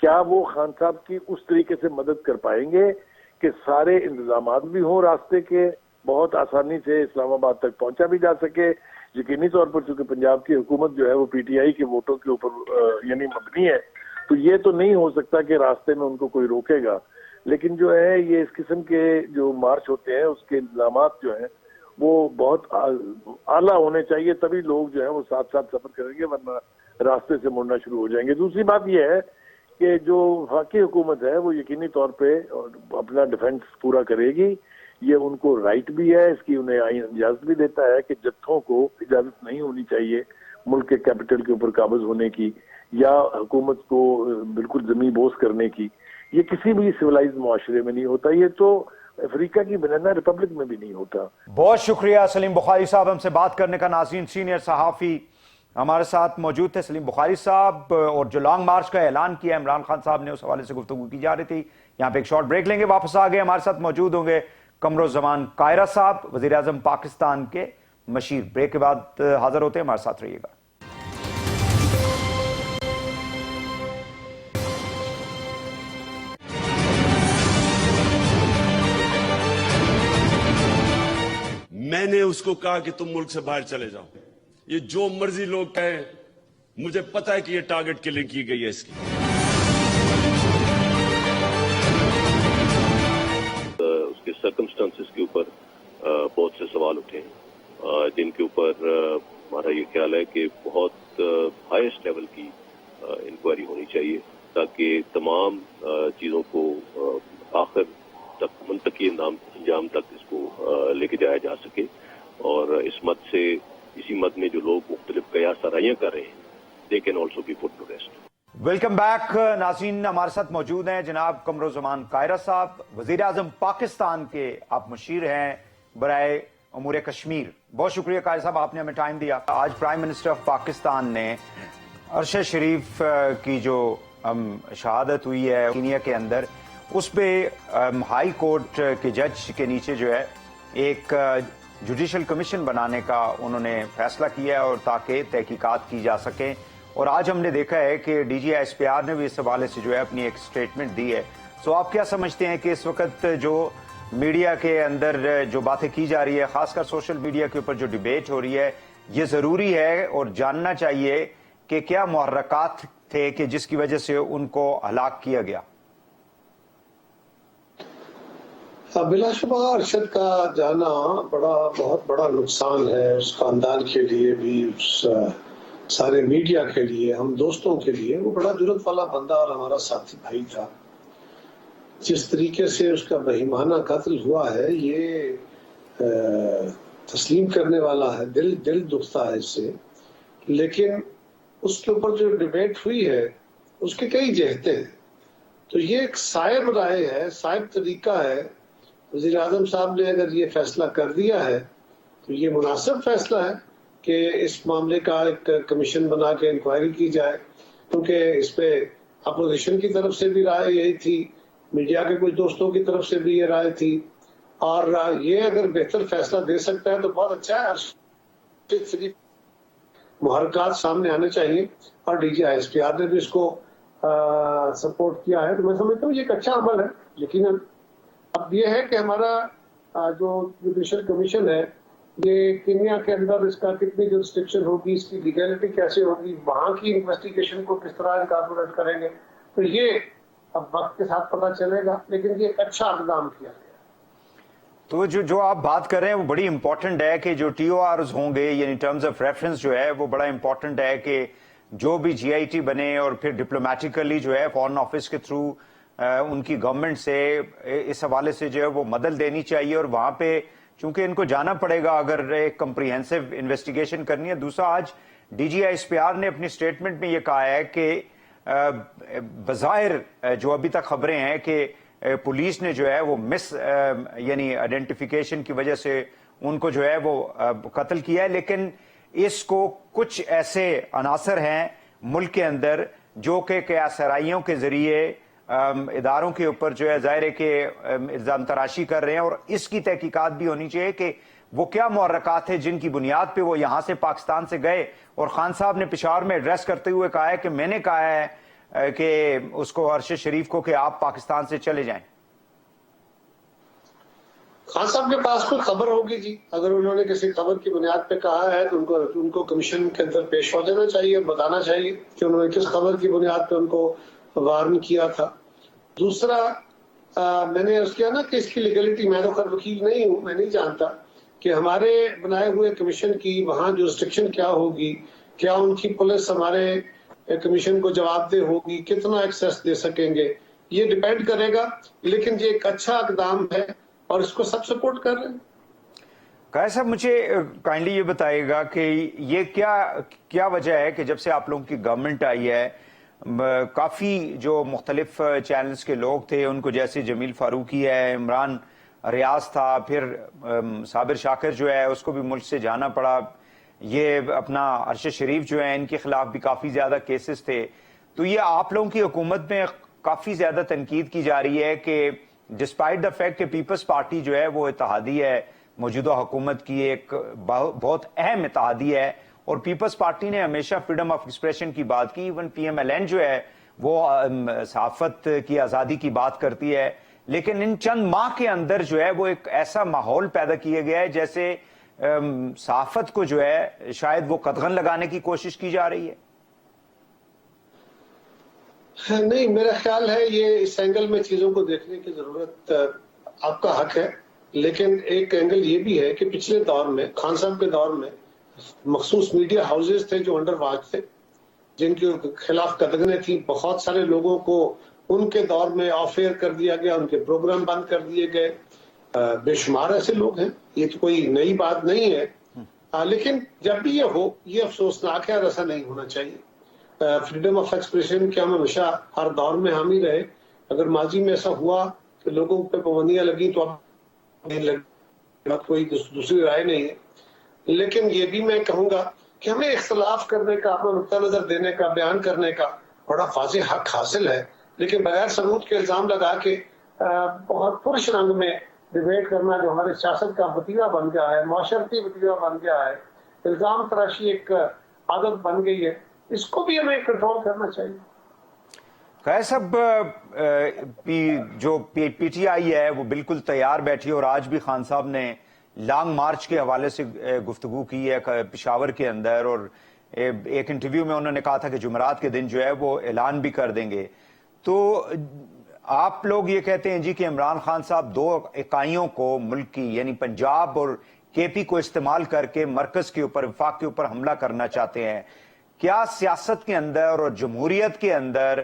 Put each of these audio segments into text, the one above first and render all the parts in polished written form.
کیا وہ خان صاحب کی اس طریقے سے مدد کر پائیں گے کہ سارے انتظامات بھی ہوں راستے کے، بہت آسانی سے اسلام آباد تک پہنچا بھی جا سکے؟ یقینی طور پر چونکہ پنجاب کی حکومت جو ہے وہ پی ٹی آئی کے ووٹوں کے اوپر یعنی مبنی ہے، تو یہ تو نہیں ہو سکتا کہ راستے میں ان کو کوئی روکے گا، لیکن جو ہے یہ اس قسم کے جو مارچ ہوتے ہیں اس کے انتظامات جو ہیں وہ بہت اعلیٰ ہونے چاہیے، تبھی لوگ جو ہیں وہ ساتھ ساتھ سفر کریں گے، ورنہ راستے سے مڑنا شروع ہو جائیں گے۔ دوسری بات یہ ہے کہ جو وفاقی حکومت ہے وہ یقینی طور پہ اپنا ڈیفنس پورا کرے گی، یہ ان کو رائٹ بھی ہے، اس کی انہیں آئین اجازت بھی دیتا ہے کہ جتھوں کو اجازت نہیں ہونی چاہیے ملک کے کیپٹل کے اوپر قابض ہونے کی یا حکومت کو بالکل زمین بوس کرنے کی۔ یہ کسی بھی سویلائز معاشرے میں نہیں ہوتا، یہ تو افریقہ کی بنانا ریپبلک میں بھی نہیں ہوتا۔ بہت شکریہ سلیم بخاری صاحب ہم سے بات کرنے کا۔ ناظرین، سینئر صحافی ہمارے ساتھ موجود تھے سلیم بخاری صاحب، اور جو لانگ مارچ کا اعلان کیا عمران خان صاحب نے اس حوالے سے گفتگو کی جا رہی تھی۔ یہاں پہ ایک شارٹ بریک لیں گے، واپس آگے ہمارے ساتھ موجود ہوں گے قمرالزمان قاہرہ صاحب، وزیر اعظم پاکستان کے مشیر۔ بریک کے بعد حاضر ہوتے ہیں، ہمارے ساتھ رہیے گا۔ میں نے اس کو کہا کہ تم ملک سے باہر چلے جاؤ، یہ جو مرضی لوگ کہیں، مجھے پتا ہے کہ یہ ٹارگٹ کلنگ کی گئی ہے اس کی۔ اس کے سرکمسٹانسز کے اوپر بہت سے سوال اٹھے ہیں جن کے اوپر ہمارا یہ خیال ہے کہ بہت ہائیسٹ لیول کی انکوائری ہونی چاہیے تاکہ تمام چیزوں کو آخر تک منطقی انجام تک اس کو لے کے جایا جا سکے، اور اسی مد میں جو لوگ مختلف قیاس آرائیاں کر رہے ہیں they can also be put to rest۔ Welcome back ناظرین، ہمارے ساتھ موجود ہیں جناب قمرالزمان قاہرہ صاحب، وزیر اعظم پاکستان کے آپ مشیر ہیں برائے امور کشمیر۔ بہت شکریہ قاہرہ صاحب، آپ نے ہمیں ٹائم دیا۔ آج پرائم منسٹر آف پاکستان نے عرش شریف کی جو شہادت ہوئی ہے کینیا کے اندر، اس پہ ہائی کورٹ کے جج کے نیچے جو ہے ایک جوڈیشل کمیشن بنانے کا انہوں نے فیصلہ کیا ہے، اور تاکہ تحقیقات کی جا سکیں۔ اور آج ہم نے دیکھا ہے کہ D G S P R نے بھی اس حوالے سے جو ہے اپنی ایک سٹیٹمنٹ دی ہے۔ سو آپ کیا سمجھتے ہیں کہ اس وقت جو میڈیا کے اندر جو باتیں کی جا رہی ہے، خاص کر سوشل میڈیا کے اوپر جو ڈیبیٹ ہو رہی ہے، یہ ضروری ہے اور جاننا چاہیے کہ کیا محرکات تھے کہ جس کی وجہ سے ان کو ہلاک کیا گیا؟ بلا شبہ ارشد کا جانا بہت بڑا نقصان ہے اس خاندان کے لیے بھی، اس سارے میڈیا کے لیے، ہم دوستوں کے لیے۔ وہ بڑا جرات والا بندہ اور ہمارا ساتھی بھائی تھا۔ جس طریقے سے اس کا بہیمانہ قتل ہوا ہے، یہ تسلیم کرنے والا ہے، دل دکھتا ہے اس سے۔ لیکن اس کے اوپر جو ڈیبیٹ ہوئی ہے اس کے کئی جہتیں ہیں، تو یہ ایک صائب رائے ہے، صائب طریقہ ہے۔ وزیر اعظم صاحب نے اگر یہ فیصلہ کر دیا ہے تو یہ مناسب فیصلہ ہے کہ اس معاملے کا ایک کمیشن بنا کے انکوائری کی جائے، کیونکہ اس پہ اپوزیشن کی طرف سے بھی رائے یہی تھی، میڈیا کے کچھ دوستوں کی طرف سے بھی یہ رائے تھی، اور یہ اگر بہتر فیصلہ دے سکتا ہے تو بہت اچھا ہے۔ ارشد شریف محرکات سامنے آنے چاہیے، اور D G S P R نے بھی اس کو سپورٹ کیا ہے، تو میں سمجھتا ہوں یہ ایک اچھا عمل ہے۔ یقیناً اب یہ ہے کہ ہمارا جو جوڈیشل کمیشن ہے، یہ کینیا کے اندر اس کا کتنی جورسڈکشن ہوگی، اس کی لیگلٹی کیسے ہوگی، وہاں کی انویسٹیگیشن کو کس طرح انکارپوریٹ کریں گے، تو یہ اب وقت کے ساتھ پتہ چلے گا، لیکن یہ ایک اچھا اقدام کیا گیا۔ تو جو آپ بات کر رہے ہیں وہ بڑی امپورٹنٹ ہے کہ جو ٹی او آرز ہوں گے، یعنی ٹرمز آف ریفرنس جو ہے وہ بڑا امپورٹنٹ ہے کہ جو بھی جی آئی ٹی بنے اور پھر ڈپلومیٹیکلی جو ہے فارن آفس کے تھرو ان کی گورنمنٹ سے اس حوالے سے جو ہے وہ مدد دینی چاہیے، اور وہاں پہ چونکہ ان کو جانا پڑے گا اگر ایک کمپریہنسو انویسٹیگیشن کرنی ہے۔ دوسرا، آج D G S P R نے اپنی سٹیٹمنٹ میں یہ کہا ہے کہ بظاہر جو ابھی تک خبریں ہیں کہ پولیس نے جو ہے وہ یعنی آئیڈینٹیفیکیشن کی وجہ سے ان کو جو ہے وہ قتل کیا ہے، لیکن اس کو کچھ ایسے عناصر ہیں ملک کے اندر جو کہ قیاس آرائیوں کے ذریعے اداروں کے اوپر جو ہے ظاہر ہے کہ الزام تراشی کر رہے ہیں، اور اس کی تحقیقات بھی ہونی چاہیے کہ وہ کیا محرکات ہیں جن کی بنیاد پہ وہ یہاں سے پاکستان سے گئے۔ اور خان صاحب نے پشاور میں ایڈریس کرتے ہوئے کہا ہے کہ میں نے کہا ہے کہ اس کو ارشد شریف کو کہ آپ پاکستان سے چلے جائیں؟ خان صاحب کے پاس کوئی خبر ہوگی جی، اگر انہوں نے کسی خبر کی بنیاد پہ کہا ہے تو ان کو کمیشن کے اندر پیش ہو دینا چاہیے، بتانا چاہیے کہ انہوں نے کس خبر کی بنیاد پہ ان کو وارن کیا تھا۔ دوسرا میں نے اس کیا نا کہ اس کی لیگلٹی، میں تو خیر وکیل نہیں ہوں، میں نہیں جانتا کہ ہمارے بنائے ہوئے کمیشن کی وہاں جورسڈکشن کیا ہوگی، کیا ان کی پولیس ہمارے کمیشن کو جواب دہ ہوگی، کتنا ایکسیس دے سکیں گے، یہ ڈیپینڈ کرے گا، لیکن یہ ایک اچھا اقدام ہے اور اس کو سب سپورٹ کر رہے ہیں۔ قائد صاحب مجھے کائنڈلی یہ بتائیے گا کہ یہ کیا وجہ ہے کہ جب سے آپ لوگوں کی گورنمنٹ آئی ہے کافی جو مختلف چینلز کے لوگ تھے ان کو، جیسے جمیل فاروقی ہے، عمران ریاض تھا، پھر صابر شاکر جو ہے اس کو بھی ملک سے جانا پڑا، یہ اپنا ارشد شریف جو ہے ان کے خلاف بھی کافی زیادہ کیسز تھے، تو یہ آپ لوگوں کی حکومت میں کافی زیادہ تنقید کی جا رہی ہے کہ ڈسپائٹ دا فیکٹ کہ پیپلز پارٹی جو ہے وہ اتحادی ہے، موجودہ حکومت کی ایک بہت اہم اتحادی ہے، اور پیپلز پارٹی نے ہمیشہ فریڈم آف ایکسپریشن کی بات کی، even P M L N جو ہے وہ صحافت کی آزادی کی بات کرتی ہے، لیکن ان چند ماہ کے اندر جو ہے وہ ایک ایسا ماحول پیدا کیا گیا ہے جیسے صحافت کو جو ہے شاید وہ قدغن لگانے کی کوشش کی جا رہی ہے۔ نہیں، میرا خیال ہے یہ اس اینگل میں چیزوں کو دیکھنے کی ضرورت آپ کا حق ہے، لیکن ایک اینگل یہ بھی ہے کہ پچھلے دور میں، خان صاحب کے دور میں، مخصوص میڈیا ہاؤسز تھے جو انڈر واچ تھے، جن کے خلاف قدغنیں تھیں، بہت سارے لوگوں کو ان کے دور میں آف ایئر کر دیا گیا، ان کے پروگرام بند کر دیے گئے، بے شمار ایسے لوگ ہیں، یہ تو کوئی نئی بات نہیں ہے، لیکن جب بھی یہ ہو یہ افسوسناک ہے اور ایسا نہیں ہونا چاہیے۔ فریڈم آف ایکسپریشن کے ہم ہمیشہ ہر دور میں حامی رہے، اگر ماضی میں ایسا ہوا کہ لوگوں پہ پابندیاں لگی تو اب نہیں لگی، کوئی دوسری رائے نہیں ہے، لیکن یہ بھی میں کہوں گا کہ ہمیں اختلاف کرنے کا، اپنا نقطہ نظر دینے کا، بیان کرنے کا بڑا واضح حق حاصل ہے، لیکن بغیر ثبوت کے الزام لگا کے بہت پرش رنگ میں ڈیبیٹ کرنا جو ہمارے سیاست کا وتیرہ بن گیا ہے، معاشرتی وتیرہ بن گیا ہے، الزام تراشی ایک عادت بن گئی ہے، اس کو بھی ہمیں کنٹرول کرنا چاہیے۔ قائد صاحب جو پی ٹی آئی ہے وہ بالکل تیار بیٹھی، اور آج بھی خان صاحب نے لانگ مارچ کے حوالے سے گفتگو کی ہے پشاور کے اندر، اور ایک انٹرویو میں انہوں نے کہا تھا کہ جمعرات کے دن جو ہے وہ اعلان بھی کر دیں گے، تو آپ لوگ یہ کہتے ہیں جی کہ عمران خان صاحب دو اکائیوں کو ملک کی، یعنی پنجاب اور کے پی کو استعمال کر کے مرکز کے اوپر، وفاق کے اوپر حملہ کرنا چاہتے ہیں۔ کیا سیاست کے اندر اور جمہوریت کے اندر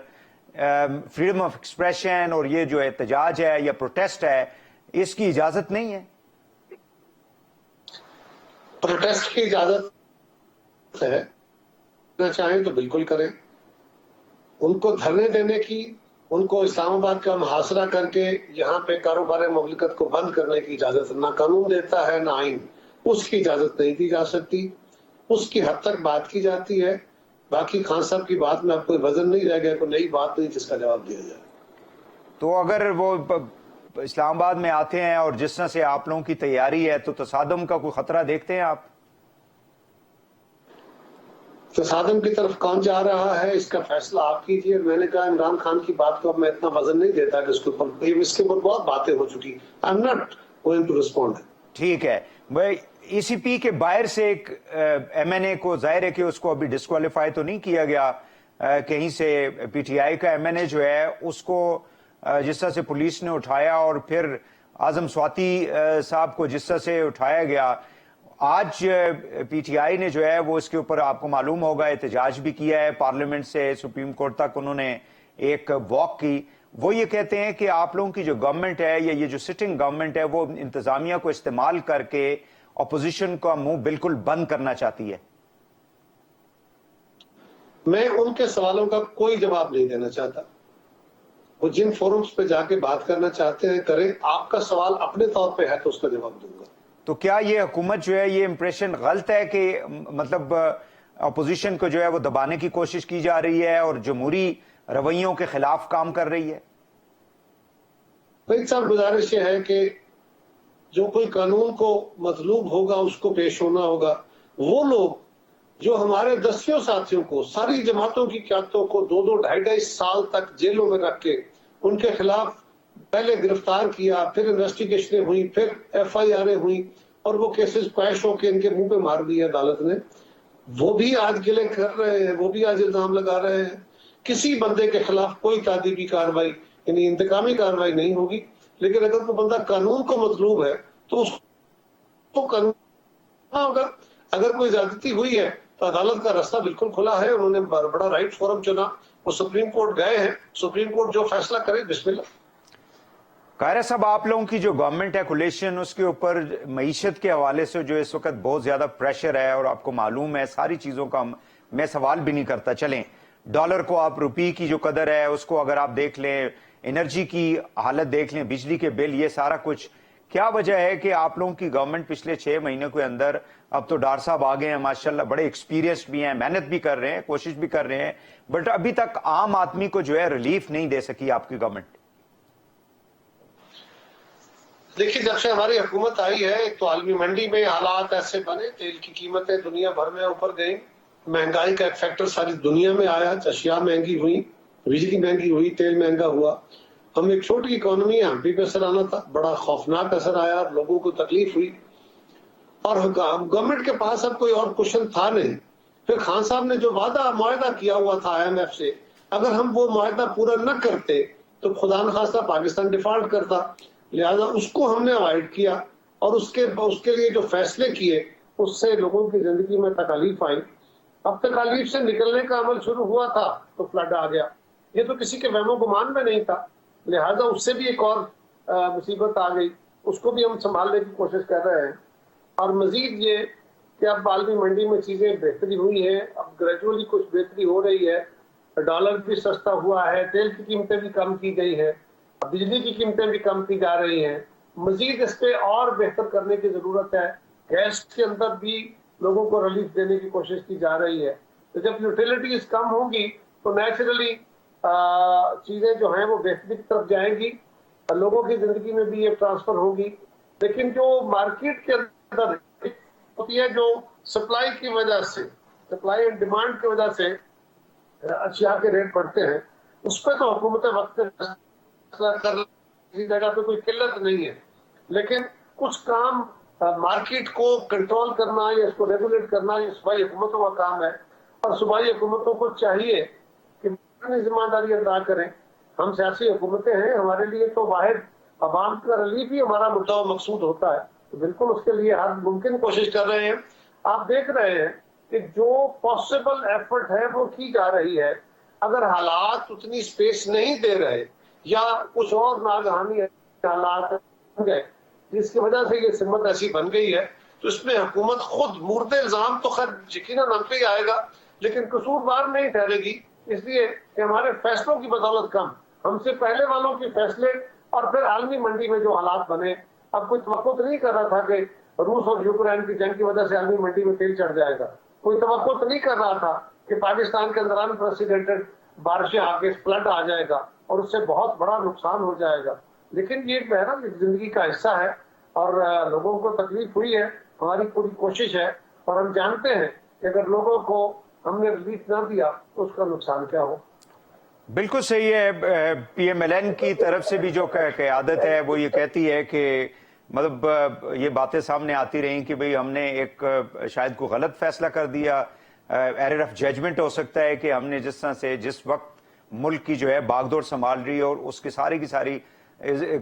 فریڈم آف ایکسپریشن اور یہ جو احتجاج ہے یا پروٹیسٹ ہے اس کی اجازت نہیں ہے؟ پروٹیسٹ کی اجازت ہے، چاہیں تو بالکل کریں، ان کو دھرنے دینے کی، ان کو اسلام آباد کا محاصرہ کر کے یہاں پہ کاروبار مملکت کو بند کرنے کی اجازت نہ قانون دیتا ہے نہ آئین، اس کی اجازت نہیں دی جا سکتی، اس کی حد تک بات کی جاتی ہے، باقی خان صاحب کی بات میں اب کوئی وزن نہیں رہ گیا، کوئی نئی بات نہیں جس کا جواب دیا جائے۔ تو اگر وہ اسلام آباد میں آتے ہیں اور جس طرح سے آپ لوگوں کی تیاری ہے تو تصادم کا کوئی خطرہ دیکھتے ہیں آپ؟ تصادم کی طرف کون جا رہا ہے اس کا فیصلہ آپ کیجیے، میں نے کہا عمران خان کی بات کو اب میں اتنا وزن نہیں دیتا کہ اس کے اوپر بہت باتیں ہو چکی، I'm not going to respond۔ ٹھیک ہے، ای سی پی کے باہر سے ایک ایم این اے کو، ظاہر ہے کہ اس کو ابھی ڈسکوالیفائی تو نہیں کیا گیا، کہیں سے پی ٹی آئی کا ایم این اے جو ہے اس کو جس طرح سے پولیس نے اٹھایا، اور پھر اعظم سواتی صاحب کو جس طرح سے اٹھایا گیا، آج پی ٹی آئی نے جو ہے وہ اس کے اوپر آپ کو معلوم ہوگا احتجاج بھی کیا ہے، پارلیمنٹ سے سپریم کورٹ تک انہوں نے ایک واک کی، وہ یہ کہتے ہیں کہ آپ لوگوں کی جو گورنمنٹ ہے یا یہ جو سٹنگ گورنمنٹ ہے وہ انتظامیہ کو استعمال کر کے اپوزیشن کا منہ بالکل بند کرنا چاہتی ہے۔ میں ان کے سوالوں کا کوئی جواب نہیں دینا چاہتا، وہ جن فورمز پہ جا کے بات کرنا چاہتے ہیں کریں، آپ کا سوال اپنے طور پہ ہے تو اس کا جواب دوں گا۔ تو کیا یہ حکومت جو ہے یہ امپریشن غلط ہے کہ مطلب اپوزیشن کو جو ہے وہ دبانے کی کوشش کی جا رہی ہے اور جمہوری رویوں کے خلاف کام کر رہی ہے؟ بھائی صاحب، گزارش یہ ہے کہ جو کوئی قانون کو مطلوب ہوگا اس کو پیش ہونا ہوگا، وہ لوگ جو ہمارے دسیوں ساتھیوں کو، ساری جماعتوں کی قیادتوں کو 2-2 سال تک جیلوں میں رکھ کے ان کے خلاف پہلے گرفتار کیا، پھر انویسٹیگیشنیں ہوئی، پھر FIR ہوئی، اور وہ کیسز پیش ہو کے ان کے منہ پہ مار دیے عدالت نے، وہ بھی آج گلے کر رہے ہیں، وہ بھی آج الزام لگا رہے ہیں. کسی بندے کے خلاف کوئی تعدیبی کارروائی یعنی انتقامی کارروائی نہیں ہوگی، لیکن اگر کوئی بندہ قانون کو مطلوب ہے تو اس کو قانون اگر کوئی زیادتی ہوئی ہے تو عدالت کا راستہ بالکل کھلا ہے. انہوں نے بڑا رائٹ فورم چنا، وہ سپریم کورٹ گئے ہیں، سپریم کورٹ جو فیصلہ کرے بسم اللہ. قاہرہ صاحب، آپ لوگوں کی جو گورنمنٹ ہے کولیشن، اس کے اوپر معیشت کے حوالے سے جو اس وقت بہت زیادہ پریشر ہے، اور آپ کو معلوم ہے ساری چیزوں کا میں سوال بھی نہیں کرتا. چلیں ڈالر کو، آپ روپی کی جو قدر ہے اس کو اگر آپ دیکھ لیں، انرجی کی حالت دیکھ لیں، بجلی کے بل، یہ سارا کچھ، کیا وجہ ہے کہ آپ لوگوں کی گورنمنٹ پچھلے 6 مہینوں کے اندر، اب تو ڈار صاحب آگے ہیں ماشاءاللہ، بڑے ایکسپیرینسڈ بھی ہیں، محنت بھی کر رہے ہیں، کوشش بھی کر رہے ہیں، بٹ ابھی تک عام آدمی کو جو ہے ریلیف نہیں دے سکی آپ کی گورنمنٹ؟ دیکھیے، جب سے ہماری حکومت آئی ہے، ایک تو عالمی منڈی میں حالات ایسے بنے، تیل کی قیمتیں دنیا بھر میں اوپر گئیں، مہنگائی کا ایک فیکٹر ساری دنیا میں آیا، اشیاء مہنگی ہوئی، بجلی مہنگی ہوئی، تیل مہنگا ہوا. ہم ایک چھوٹی اکانومی ہے، ہم بھی پہ اثر آنا تھا، بڑا خوفناک اثر آیا، لوگوں کو تکلیف ہوئی، اور گورنمنٹ کے پاس اب کوئی اور کوشچن تھا نہیں. پھر خان صاحب نے جو معاہدہ کیا ہوا تھا IMF سے، اگر ہم وہ معاہدہ پورا نہ کرتے تو خدا نخواستہ پاکستان ڈیفالٹ کرتا، لہذا اس کو ہم نے اوائڈ کیا، اور اس کے لیے جو فیصلے کیے اس سے لوگوں کی زندگی میں تکالیف آئی. اب تکالیف سے نکلنے کا عمل شروع ہوا تھا تو فلڈ آ گیا. یہ تو کسی کے وہم و گمان میں نہیں تھا، لہذا اس سے بھی ایک اور مصیبت آ گئی، اس کو بھی ہم سنبھالنے کی کوشش کر رہے ہیں. اور مزید یہ کہ اب عالمی منڈی میں چیزیں بہتری ہوئی ہیں، اب گریجولی کچھ بہتری ہو رہی ہے، ڈالر بھی سستا ہوا ہے، تیل کی قیمتیں بھی کم کی گئی ہیں، بجلی کی قیمتیں بھی کم کی جا رہی ہیں. مزید اس پہ اور بہتر کرنے کی ضرورت ہے. گیس کے اندر بھی لوگوں کو ریلیف دینے کی کوشش کی جا رہی ہے. تو جب یوٹیلیٹیز کم ہوں گی تو نیچرلی چیزیں جو ہیں وہ بہتری کی طرف جائیں گی، لوگوں کی زندگی میں بھی یہ ٹرانسفر ہوگی. لیکن جو مارکیٹ کے اندر ہوتی ہے، جو سپلائی کی وجہ سے، سپلائی اینڈ ڈیمانڈ کی وجہ سے اشیاء کے ریٹ بڑھتے ہیں، اس پہ تو حکومت وقت کسی جگہ پہ کوئی قلت نہیں ہے، لیکن کچھ کام مارکیٹ کو کنٹرول کرنا یا اس کو ریگولیٹ کرنا یہ صوبائی حکومتوں کا کام ہے. اور صوبائی حکومتوں کو چاہیے کہ اپنی ذمہ داری ادا کریں. ہم سیاسی حکومتیں ہیں، ہمارے لیے تو واحد عوام کا ریلیف ہی ہمارا مدعا و مقصود ہوتا ہے، تو بالکل اس کے لیے ہر ممکن کوشش کر رہے ہیں. آپ دیکھ رہے ہیں کہ جو پاسبل ایفرٹ ہے وہ کی جا رہی ہے. اگر حالات اتنی سپیس نہیں دے رہے یا کچھ اور ناگہانی حالات بن گئے جس کی وجہ سے یہ سمت ایسی بن گئی ہے، تو اس میں حکومت خود مورد الزام تو خیر یقیناً ہم پہ ہی آئے گا، لیکن قصوروار نہیں ٹھہرے گی، اس لیے کہ ہمارے فیصلوں کی بدولت کم، ہم سے پہلے والوں کے فیصلے اور پھر عالمی منڈی میں جو حالات بنے. اب کوئی توقع نہیں کر رہا تھا کہ روس اور یوکرین کی جنگ کی وجہ سے عالمی منڈی میں تیل چڑھ جائے گا. کوئی توقع نہیں کر رہا تھا کہ پاکستان کے اندر انپریسیڈنٹڈ بارشیں آ کے فلڈ آ جائے گا اور اس سے بہت بڑا نقصان ہو جائے گا. لیکن یہ بہرحال زندگی کا حصہ ہے اور لوگوں کو تکلیف ہوئی ہے. ہماری پوری کوشش ہے اور ہم جانتے ہیں کہ اگر لوگوں کو ہم نے ریلیف نہ دیا تو اس کا نقصان کیا ہو. بالکل صحیح ہے. PMLN کی طرف سے بھی جو قیادت ہے وہ یہ کہتی ہے کہ مطلب یہ باتیں سامنے آتی رہیں کہ بھئی ہم نے ایک شاید کوئی غلط فیصلہ کر دیا، ایرر آف ججمنٹ ہو سکتا ہے کہ ہم نے جس طرح سے جس وقت ملک کی جو ہے باغ دوڑ سنبھال رہی ہے، اور اس کی ساری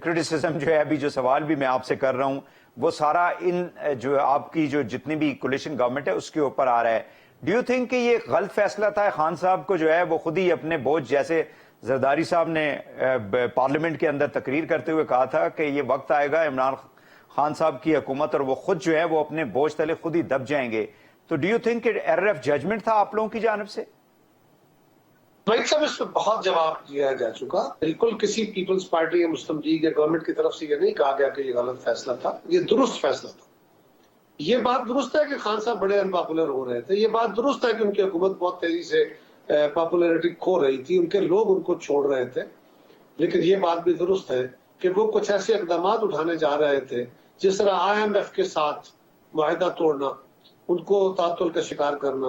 کرٹیسزم جو ہے، ابھی جو سوال بھی میں آپ سے کر رہا ہوں وہ سارا ان جو آپ کی جو جتنی بھی کولیشن گورنمنٹ ہے اس کے اوپر آ رہا ہے. ڈو یو تھنک کہ یہ غلط فیصلہ تھا خان صاحب کو جو ہے وہ خود ہی اپنے بوجھ، جیسے زرداری صاحب نے پارلیمنٹ کے اندر تقریر کرتے ہوئے کہا تھا کہ یہ وقت آئے گا عمران خان صاحب کی حکومت اور وہ خود جو ہے وہ اپنے بوجھ تلے خود ہی دب جائیں گے، تو ڈو یو تھنک کہ ایرر آف ججمنٹ تھا آپ لوگوں کی جانب سے؟ بھائی صاحب، اس پہ بہت جواب دیا جا چکا. بالکل کسی پیپلز پارٹی یا مسلم لیگ یا گورنمنٹ کی طرف سے یہ نہیں کہا گیا کہ یہ غلط فیصلہ تھا، یہ درست فیصلہ تھا. یہ بات درست ہے کہ خان صاحب بڑے انپاپولر ہو رہے تھے، یہ بات درست ہے کہ ان کی حکومت بہت تیزی سے پاپولیرٹی کھو رہی تھی، ان کے لوگ ان کو چھوڑ رہے تھے. لیکن یہ بات بھی درست ہے کہ وہ کچھ ایسے اقدامات اٹھانے جا رہے تھے، جس طرح IMF کے ساتھ معاہدہ توڑنا، ان کو تعطل کا شکار کرنا،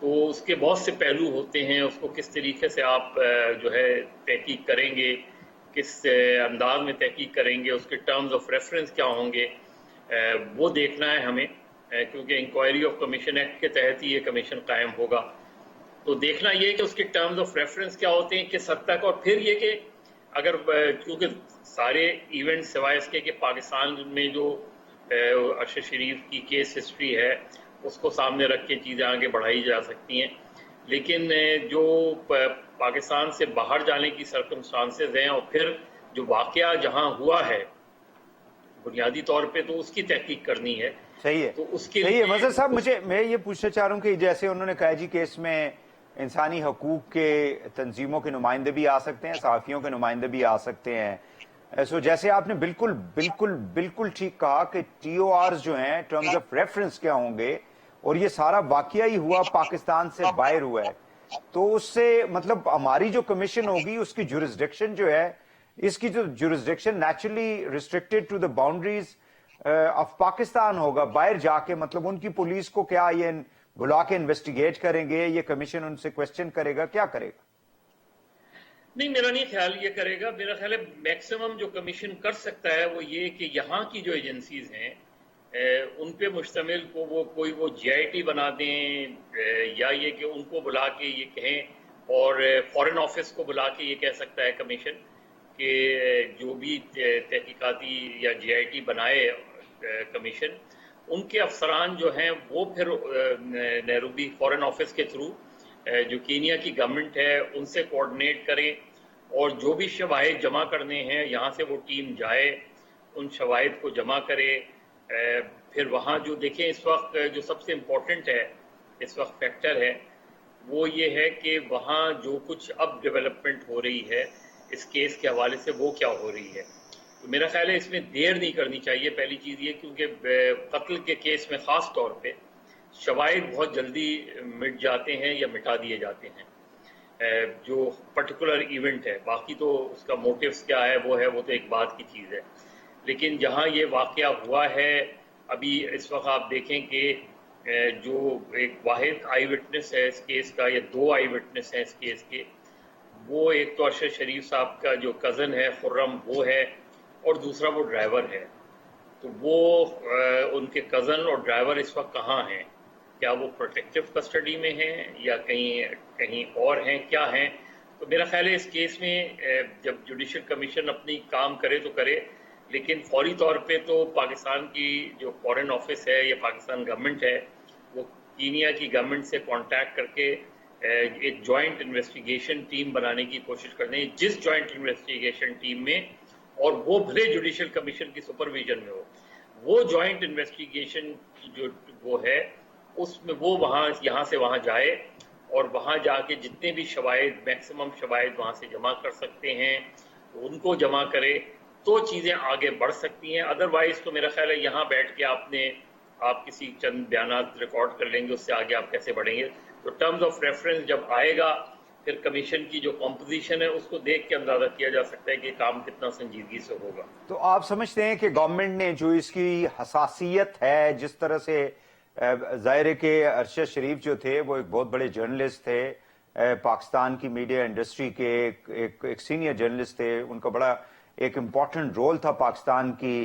تو اس کے بہت سے پہلو ہوتے ہیں. اس کو کس طریقے سے آپ جو ہے تحقیق کریں گے, کس انداز میں تحقیق کریں گے, اس کے ٹرمز آف ریفرنس کیا ہوں گے, وہ دیکھنا ہے ہمیں, کیونکہ انکوائری آف کمیشن ایکٹ کے تحت ہی یہ کمیشن قائم ہوگا. تو دیکھنا یہ کہ اس کے ٹرمز آف ریفرنس کیا ہوتے ہیں, کس حد تک, اور پھر یہ کہ اگر کیونکہ سارے ایونٹ سوائے اس کے کہ پاکستان میں جو ارشد شریف کی کیس ہسٹری ہے اس کو سامنے رکھ کے چیزیں آگے بڑھائی جا سکتی ہیں, لیکن جو پاکستان سے باہر جانے کی سرکمسٹانسز ہیں اور پھر جو واقعہ جہاں ہوا ہے بنیادی طور پہ تو اس کی تحقیق کرنی ہے. صحیح ہے, تو اس کے صحیح ہے. لیے مظہر صاحب میں یہ پوچھنا چاہ رہا ہوں کہ جیسے انہوں نے کہا جی کہ اس میں انسانی حقوق کے تنظیموں کے نمائندے بھی آ سکتے ہیں, صحافیوں کے نمائندے بھی آ سکتے ہیں. سو جیسے آپ نے بالکل بالکل بالکل ٹھیک کہا کہ ٹی او آرز جو ہیں ٹرمز آف ریفرنس کیا ہوں گے, اور یہ سارا واقعہ ہی ہوا پاکستان سے باہر ہوا ہے, تو اس سے مطلب ہماری جو کمیشن ہوگی اس کی جورسڈکشن جو ہے, اس کی جو jurisdiction naturally restricted to the boundaries of Pakistan ہوگا. باہر جا کے مطلب ان کی پولیس کو کیا یہ بلا کے انویسٹیگیٹ کریں گے, یہ کمیشن ان سے کوسچن کرے گا, کیا کرے گا؟ نہیں, میرا نہیں خیال یہ کرے گا. میرا خیال ہے میکسیمم جو کمیشن کر سکتا ہے وہ یہ کہ یہاں کی جو ایجنسیز ہیں ان پہ مشتمل کو وہ کوئی وہ جی آئی ٹی بنا دیں, یا یہ کہ ان کو بلا کے یہ کہیں, اور فارن آفس کو بلا کے یہ کہہ سکتا ہے کمیشن کہ جو بھی تحقیقاتی یا جی آئی ٹی بنائے کمیشن, ان کے افسران جو ہیں وہ پھر نیروبی فارن آفس کے تھرو جو کینیا کی گورنمنٹ ہے ان سے کوارڈینیٹ کریں, اور جو بھی شواہد جمع کرنے ہیں یہاں سے وہ ٹیم جائے, ان شواہد کو جمع کرے. پھر وہاں جو دیکھیں اس وقت جو سب سے امپورٹنٹ ہے اس وقت فیکٹر ہے وہ یہ ہے کہ وہاں جو کچھ اب ڈیولپمنٹ ہو رہی ہے اس کیس کے حوالے سے وہ کیا ہو رہی ہے. تو میرا خیال ہے اس میں دیر نہیں کرنی چاہیے. پہلی چیز یہ کیونکہ قتل کے کیس میں خاص طور پہ شواہد بہت جلدی مٹ جاتے ہیں یا مٹا دیے جاتے ہیں جو پرٹیکولر ایونٹ ہے. باقی تو اس کا موٹیوز کیا ہے وہ تو ایک بات کی چیز ہے, لیکن جہاں یہ واقعہ ہوا ہے ابھی اس وقت آپ دیکھیں کہ جو ایک واحد آئی وٹنس ہے اس کیس کا, یا دو آئی وٹنس ہیں اس کیس کے, وہ ایک تو ارشد شریف صاحب کا جو کزن ہے خرم وہ ہے, اور دوسرا وہ ڈرائیور ہے. تو وہ ان کے کزن اور ڈرائیور اس وقت کہاں ہیں, کیا وہ پروٹیکٹیو کسٹڈی میں ہیں یا کہیں اور ہیں, کیا ہیں؟ تو میرا خیال ہے اس کیس میں جب جوڈیشل کمیشن اپنی کام کرے تو کرے, لیکن فوری طور پہ تو پاکستان کی جو فارن آفس ہے یا پاکستان گورنمنٹ ہے وہ کینیا کی گورنمنٹ سے کانٹیکٹ کر کے ایک جوائنٹ انویسٹیگیشن ٹیم بنانے کی کوشش کریں, جس جوائنٹ انویسٹیگیشن ٹیم میں, اور وہ بھلے جوڈیشل کمیشن کی سپرویژن میں ہو, وہ جوائنٹ انویسٹیگیشن جو وہ ہے اس میں وہ وہاں یہاں سے وہاں جائے, اور وہاں جا کے جتنے بھی شواہد میکسیمم شواہد وہاں سے جمع کر سکتے ہیں ان کو جمع کرے, تو چیزیں آگے بڑھ سکتی ہیں. ادروائز تو میرا خیال ہے یہاں بیٹھ کے آپ کسی چند بیانات ریکارڈ کر لیں گے, اس سے آگے آپ کیسے بڑھیں گے. تو ٹرمز آف ریفرنس جب آئے گا پھر کمیشن کی جو کمپوزیشن ہے اس کو دیکھ کے اندازہ کیا جا سکتا ہے کہ کام کتنا سنجیدگی سے ہوگا. تو آپ سمجھتے ہیں کہ گورنمنٹ نے جو اس کی حساسیت ہے, جس طرح سے ظاہر ہے کہ ارشد شریف جو تھے وہ ایک بہت بڑے جرنلسٹ تھے, پاکستان کی میڈیا انڈسٹری کے ایک سینئر جرنلسٹ تھے, ان کا بڑا ایک امپورٹنٹ رول تھا پاکستان کی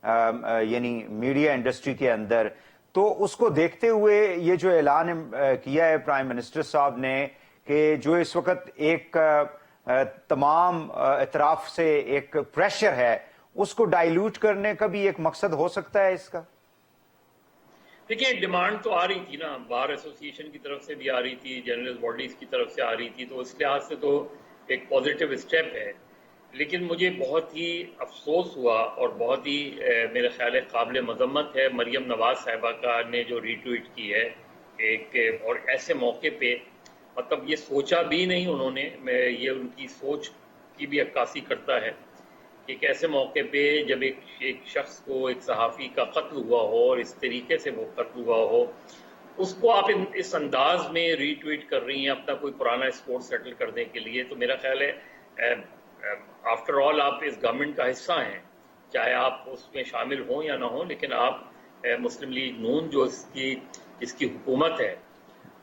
یعنی میڈیا انڈسٹری کے اندر. تو اس کو دیکھتے ہوئے یہ جو اعلان کیا ہے پرائم منسٹر صاحب نے کہ جو اس وقت ایک تمام اطراف سے ایک پریشر ہے اس کو ڈائیلوٹ کرنے کا بھی ایک مقصد ہو سکتا ہے اس کا؟ دیکھیں ڈیمانڈ تو آ رہی تھی نا, بار ایسوسیشن کی طرف سے بھی آ رہی تھی, جرنلسٹ باڈیز کی طرف سے آ رہی تھی, تو اس لحاظ سے تو ایک پازیٹیو اسٹیپ ہے. لیکن مجھے بہت ہی افسوس ہوا اور بہت ہی میرے خیال ہے قابل مذمت ہے مریم نواز صاحبہ کا نے جو ری ٹویٹ کی ہے ایک, اور ایسے موقع پہ مطلب یہ سوچا بھی نہیں انہوں نے, یہ ان کی سوچ کی بھی عکاسی کرتا ہے کہ ایک ایسے موقع پہ جب ایک شخص کو, ایک صحافی کا قتل ہوا ہو اور اس طریقے سے وہ قتل ہوا ہو, اس کو آپ اس انداز میں ری ٹویٹ کر رہی ہیں اپنا کوئی پرانا اسکور سیٹل کرنے کے لیے. تو میرا خیال ہے آفٹر آل آپ اس گورنمنٹ کا حصہ ہیں, چاہے آپ اس میں شامل ہوں یا نہ ہوں, لیکن آپ مسلم لیگ نون جو اس کی حکومت ہے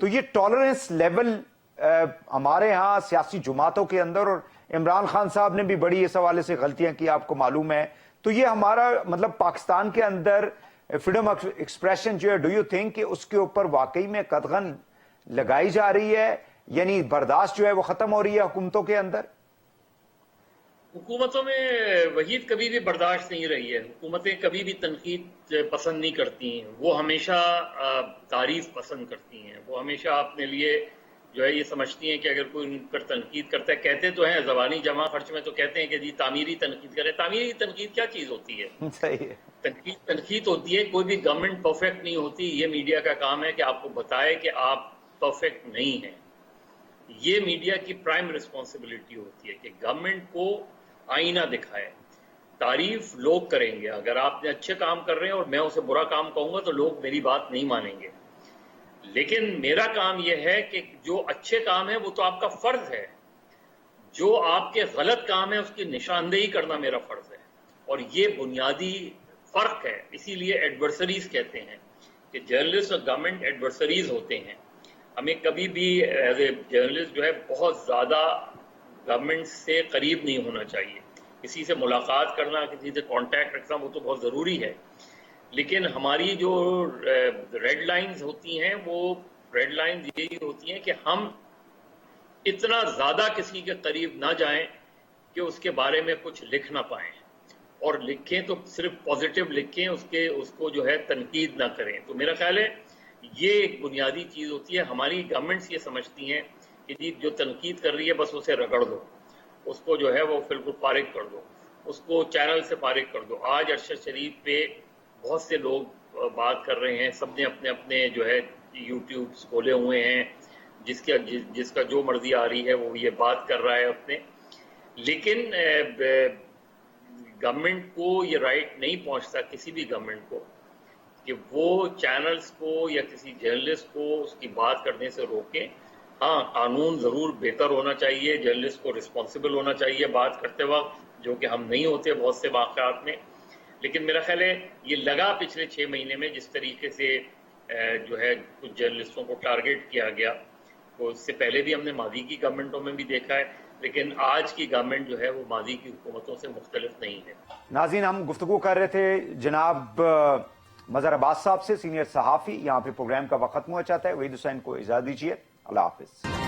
تو یہ ٹالرنس لیول ہمارے ہاں سیاسی جماعتوں کے اندر، اور عمران خان صاحب نے بھی بڑی اس حوالے سے غلطیاں کی، آپ کو معلوم ہے. تو یہ ہمارا مطلب پاکستان کے اندر فریڈم آف ایکسپریشن جو ہے، ڈو یو تھنک کہ اس کے اوپر واقعی میں قدغن لگائی جا رہی ہے، یعنی برداشت جو ہے وہ ختم ہو رہی ہے حکومتوں کے اندر؟ حکومتوں میں وحید کبھی بھی برداشت نہیں رہی ہے. حکومتیں کبھی بھی تنقید پسند نہیں کرتی ہیں، وہ ہمیشہ تعریف پسند کرتی ہیں. وہ ہمیشہ اپنے لیے جو ہے یہ سمجھتی ہیں کہ اگر کوئی ان پر تنقید کرتا ہے، کہتے تو ہیں زبانی جمع خرچ میں تو کہتے ہیں کہ جی تعمیری تنقید کریں. تعمیری تنقید کیا چیز ہوتی ہے؟ صحیح ہے. تنقید ہوتی ہے. کوئی بھی گورنمنٹ پرفیکٹ نہیں ہوتی. یہ میڈیا کا کام ہے کہ آپ کو بتائے کہ آپ پرفیکٹ نہیں ہیں. یہ میڈیا کی پرائم ریسپانسبلٹی ہوتی ہے کہ گورنمنٹ کو آئینہ دکھائے. تعریف لوگ کریں گے. اگر آپ نے اچھے کام کر رہے ہیں اور میں اسے برا کام کہوں گا تو لوگ میری بات نہیں مانیں گے. لیکن میرا کام یہ ہے کہ جو اچھے کام ہیں وہ تو آپ کا فرض ہے، جو آپ کے غلط کام ہے اس کی نشاندہی کرنا میرا فرض ہے. اور یہ بنیادی فرق ہے. اسی لیے ایڈورسریز کہتے ہیں کہ جرنلسٹ اور گورنمنٹ ایڈورسریز ہوتے ہیں. ہمیں کبھی بھی ایز اے جرنلسٹ جو ہے بہت زیادہ گورنمنٹ سے قریب نہیں ہونا چاہیے. کسی سے ملاقات کرنا، کسی سے کانٹیکٹ رکھنا وہ تو بہت ضروری ہے، لیکن ہماری جو ریڈ لائنز ہوتی ہیں وہ ریڈ لائنز یہی ہوتی ہیں کہ ہم اتنا زیادہ کسی کے قریب نہ جائیں کہ اس کے بارے میں کچھ لکھ نہ پائیں، اور لکھیں تو صرف پازیٹیو لکھیں، اس کو جو ہے تنقید نہ کریں. تو میرا خیال ہے یہ ایک بنیادی چیز ہوتی ہے. ہماری گورنمنٹس یہ سمجھتی ہیں کہ جی جو تنقید کر رہی ہے بس اسے رگڑ دو، اس کو جو ہے وہ بالکل فارغ کر دو، اس کو چینل سے فارغ کر دو. آج ارشد شریف پہ بہت سے لوگ بات کر رہے ہیں. سب نے اپنے اپنے جو ہے یوٹیوبز کھولے ہوئے ہیں. جس کا جو مرضی آ رہی ہے وہ یہ بات کر رہا ہے اپنے. لیکن گورنمنٹ کو یہ رائٹ نہیں پہنچتا، کسی بھی گورنمنٹ کو، کہ وہ چینلز کو یا کسی جرنلسٹ کو اس کی بات کرنے سے روکیں. ہاں، قانون ضرور بہتر ہونا چاہیے، جرنلسٹ کو رسپانسبل ہونا چاہیے بات کرتے وقت، جو کہ ہم نہیں ہوتے بہت سے واقعات میں. لیکن میرا خیال ہے یہ لگا پچھلے 6 مہینے میں جس طریقے سے جو ہے کچھ جرنلسٹوں کو ٹارگٹ کیا گیا، تو اس سے پہلے بھی ہم نے ماضی کی گورنمنٹوں میں بھی دیکھا ہے. لیکن آج کی گورنمنٹ جو ہے وہ ماضی کی حکومتوں سے مختلف نہیں ہے. ناظرین، ہم گفتگو کر رہے تھے جناب مظہر عباس صاحب سے، سینئر صحافی. یہاں پہ پروگرام کا وقت ختم ہوا چاہتا ہے. وحید حسین کو اجازت دیجیے. اللہ حافظ.